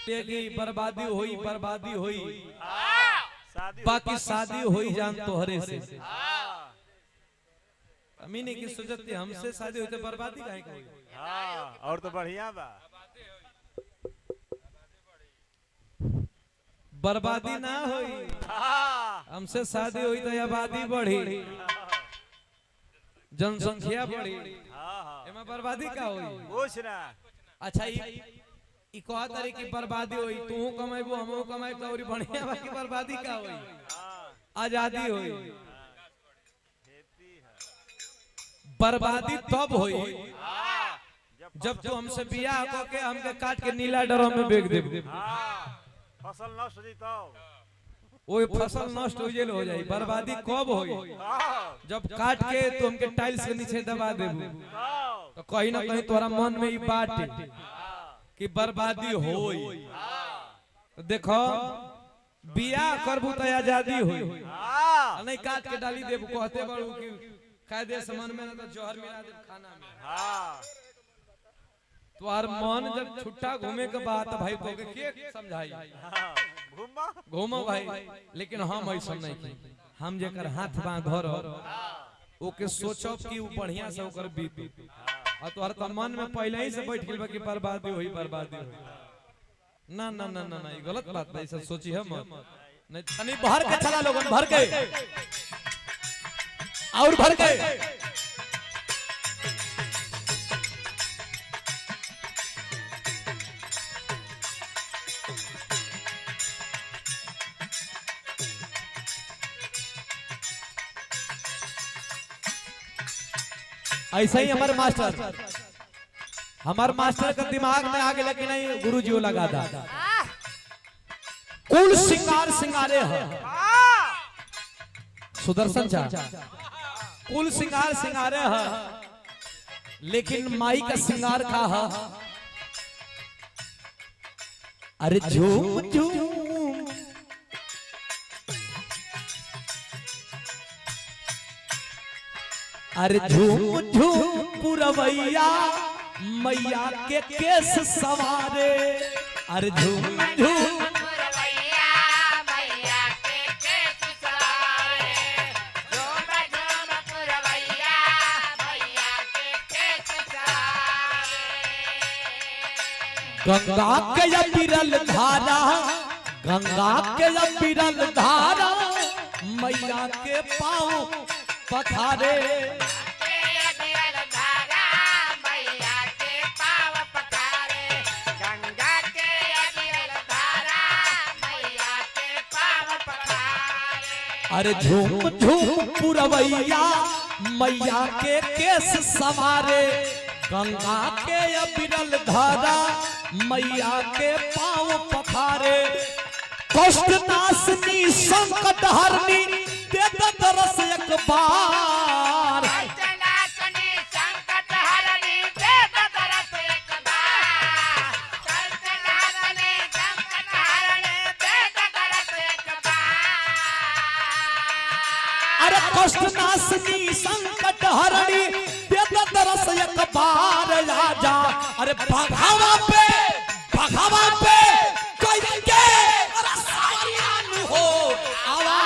की बर्बादी होई बाकी शादी होई जान तोहरे से। अमीनी की सोचते हमसे शादी होते बर्बादी काहे की होई। हाँ और तो बढ़िया बा। बर्बादी ना होई हमसे शादी हुई तो आबादी बढ़ी जनसंख्या बढ़ी एमा बर्बादी का होई कुछ ना। अच्छा ई कहा तारी की बर्बादी होई तू कमाइबो हमहू कमाइब तो और बढ़िया बाकी बर्बादी का होई आजादी होई। बर्बादी तब होई जब तू हमसे बियाह करके हमके काट के नीला ड्रम में बेच देबो। फसल नष्ट हो तो ओए फसल नष्ट हो जाई। बर्बादी कब होई जब काट के तू हमके टाइल्स के नीचे दबा देबो तो कहीं ना कहीं तोरा मन में ई बात कि बर्बादी होई। देखो बियाह करबू तो आजादी होई नहीं काट के डाली देबू कहते बड़ू कि कायदे समन में ना तो जहर मिला दे खाना में। तोहर मन जब छुट्टा घूमे के बात भाई तो के समझाई घूमो भाई लेकिन हम ऐसा नहीं की हम जेकर हाथ बां धर ओके सोचब कि उ बढ़िया से ओकर बीत और तोहर त मन में पहले ही से बैठ गेल बा कि बर्बादी होई ना ना ना ना ई गलत बात बा। ऐसा सोची हम नहीं तनी बाहर के चला लोगन भर के और भर के ऐसा ही हमारे मास्टर का दिमाग में आ गया कि नहीं गुरुजी लगा था कुल सिंगार सिंगारे है सुदर्शन चा कुल सिंगार सिंगारे है लेकिन माई का सिंगार का है अरे झूम झूम अरे झूम झूम पुरवैया मैया के केस सवारे। अरे झूम झूम पुरवैया मैया के केस सवारे। झूम झूम पुरवैया मैया के केस सवारे। गंगा के बिरल धारा गंगा के बिरल धारा मैया के पाँव पखारे। अरे झूम झूम पुरवैया मैया के केस सवारे गंगा के बिरल धारा मैया के पाँव पखारे। कष्ट नाशनी संकट हरनी दे दरस एक बार। अरे कष्ट नाशनी संकट हरणी दे दरस एक बार राजा। अरे भगावा पे कइके हो आवा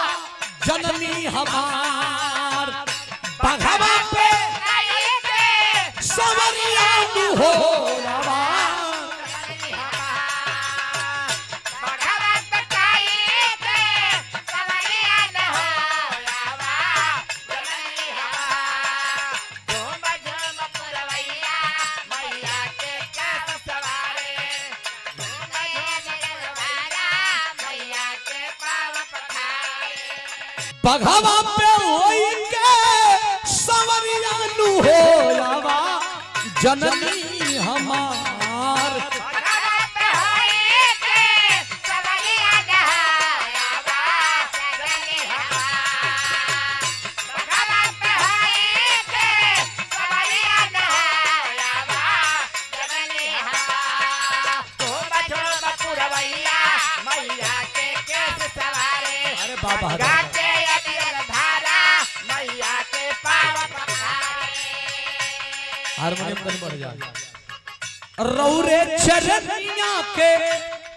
जननी हमार भगावा पे सवरियानु हो आवा। बघवा पे होई के सवरियानु हो आवा जननी हमार। बघवा पे होई के सवरियानु हो आवा जननी हमार। बघवा पे होई के सवरियानु हो आवा जननी हमार। झूम झूम पुरवैया मैया के केस सवारे। अरे बाबा हारमोनियम कहीं बढ़ जा। रौरे चरनिया के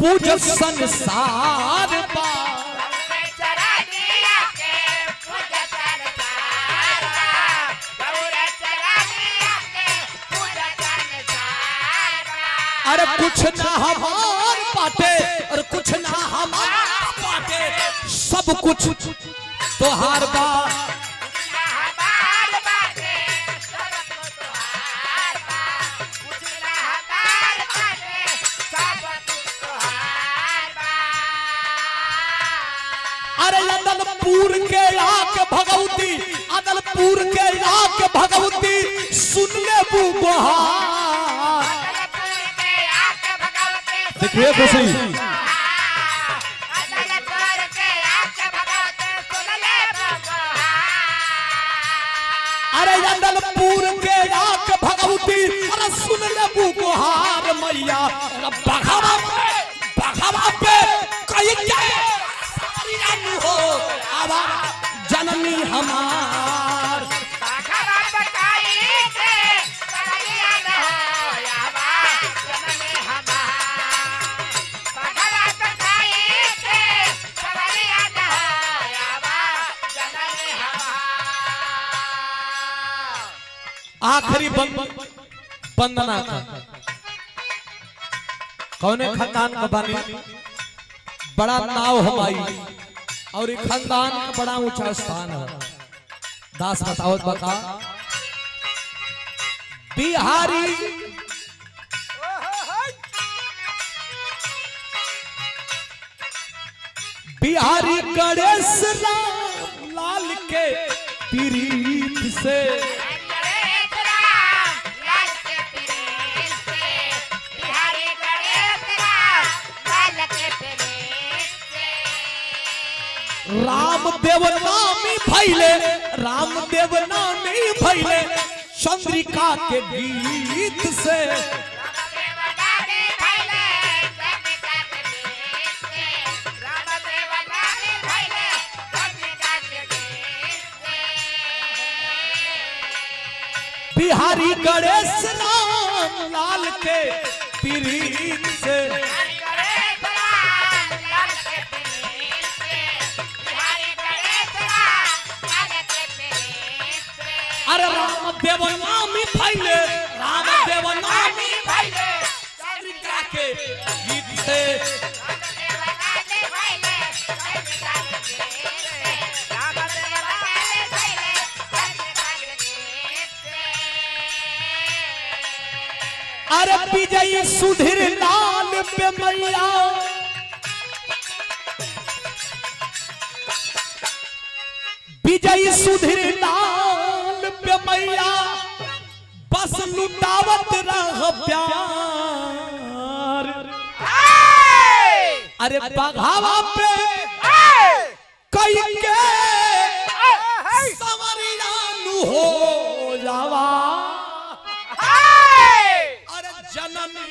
पूज संसार बा चरनिया के पूज संसार बा गौरे चरनिया के पूज संसार बा अरे कुछ ना हमार बाटे और कुछ ना हमार बाटे सब कुछ तोहार बा अरे अदलपुर के आके भगवती अदलपुर के आके भगवती सुन ले बुहार देखिए खुशी अरे अदलपुर के आके भगवती अरे सुन ले बुहार मैया बघावा पे कहीं क्या हो आवा जननी हमार आखिरी वंदना का कौने खानदान का बानी बड़ा नाव हमारी और एक खानदान का बड़ा ऊंचा स्थान है दास बताओ बता बिहारी बिहारी गणेश लाल के प्रीत से रामदेव नामी भैले चंद्रिका के गीत से बिहारी गणेश लाल के प्रीत से अरे रामदेव नामी भैले चंद्रिका के गीत से अरे विजयी सुधीर लाल पे मैया विजयी सुधीर लाल पे मैया बस लुटावत रह प्यार अरे बघावा पे कई के सवरियानु हो जावा अरे जननी